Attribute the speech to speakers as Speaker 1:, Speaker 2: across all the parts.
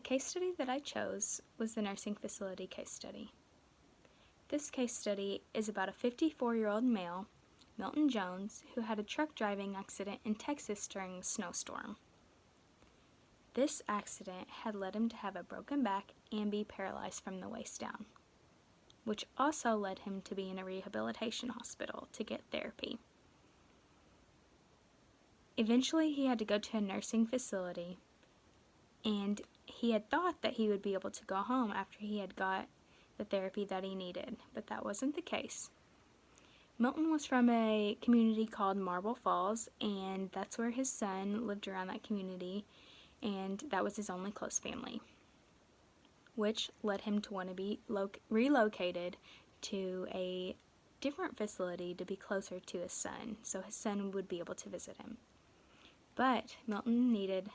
Speaker 1: case study that I chose was the nursing facility case study. This case study is about a 54-year-old male, Milton Jones, who had a truck driving accident in Texas during a snowstorm. This accident had led him to have a broken back and be paralyzed from the waist down, which also led him to be in a rehabilitation hospital to get therapy. Eventually, he had to go to a nursing facility, and he had thought that he would be able to go home after he had got the therapy that he needed, but that wasn't the case. Milton was from a community called Marble Falls, and that's where his son lived around that community, and that was his only close family, which led him to want to be relocated to a different facility to be closer to his son, so his son would be able to visit him. But Milton needed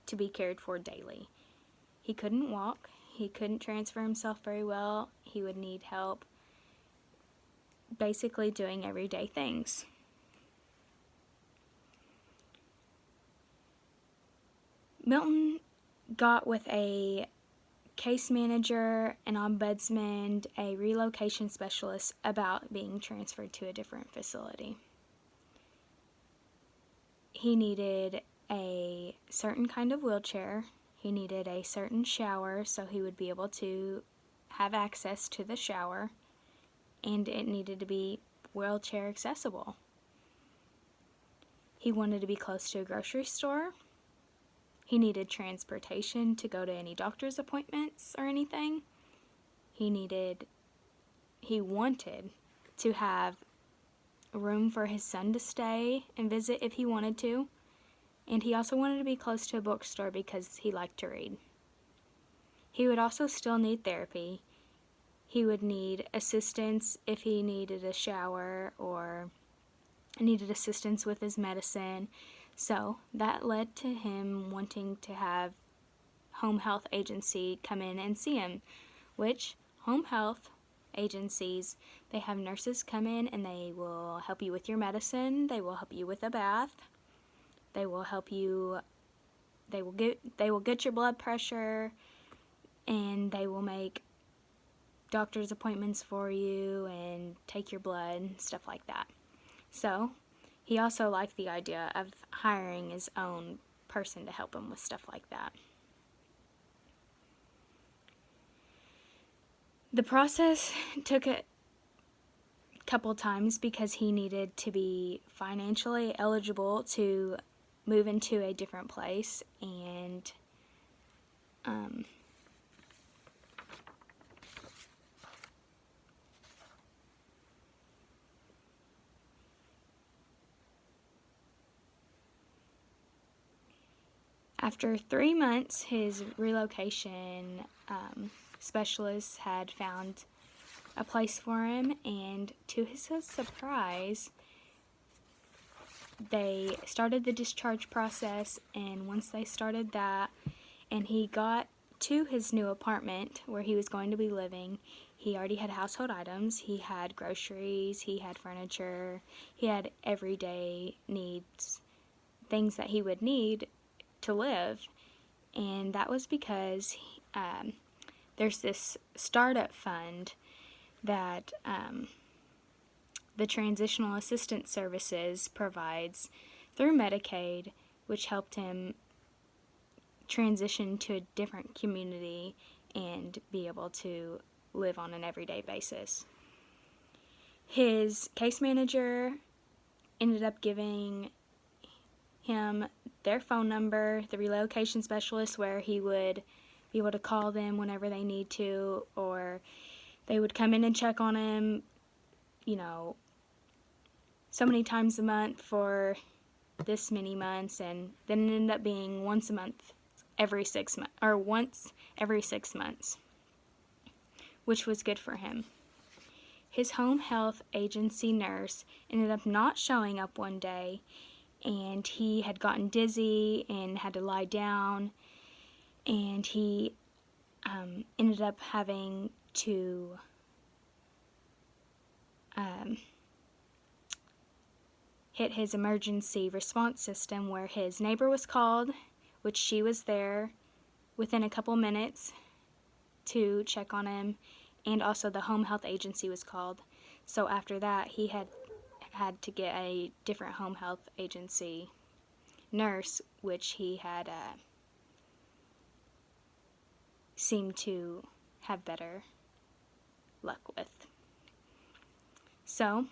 Speaker 1: to be cared for daily. He couldn't walk, he couldn't transfer himself very well, he would need help basically doing everyday things. Milton got with a case manager, an ombudsman, a relocation specialist about being transferred to a different facility. He needed a certain kind of wheelchair. He needed a certain shower so he would be able to have access to the shower, and it needed to be wheelchair accessible. He wanted to be close to a grocery store. He needed transportation to go to any doctor's appointments or anything. He wanted to have room for his son to stay and visit if he wanted to. And he also wanted to be close to a bookstore because he liked to read. He would also still need therapy. He would need assistance if he needed a shower or needed assistance with his medicine. So that led to him wanting to have home health agency come in and see him, which home health agencies, they have nurses come in and they will help you with your medicine, they will help you with a bath, they will get your blood pressure, and they will make doctor's appointments for you and take your blood and stuff like that. So he also liked the idea of hiring his own person to help him with stuff like that. The process took a couple times because he needed to be financially eligible to move into a different place, and after 3 months, his relocation specialist had found a place for him, and to his surprise, they started the discharge process. And once they started that and he got to his new apartment where he was going to be living, he already had household items. He had groceries, he had furniture, he had everyday needs, things that he would need to live. And that was because there's this startup fund that the Transitional Assistance Services provides through Medicaid, which helped him transition to a different community and be able to live on an everyday basis. His case manager ended up giving him their phone number, the relocation specialist, where he would be able to call them whenever they need to, or they would come in and check on him, so many times a month for this many months, and then it ended up being once every 6 months, which was good for him. His home health agency nurse ended up not showing up one day, and he had gotten dizzy and had to lie down, and he ended up having to hit his emergency response system, where his neighbor was called, which she was there within a couple minutes to check on him, and also the home health agency was called. So after that, he had to get a different home health agency nurse, which he had seemed to have better luck with. So,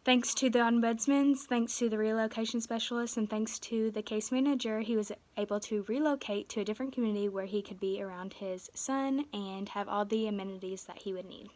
Speaker 1: thanks to the ombudsman, thanks to the relocation specialist, and thanks to the case manager, he was able to relocate to a different community where he could be around his son and have all the amenities that he would need.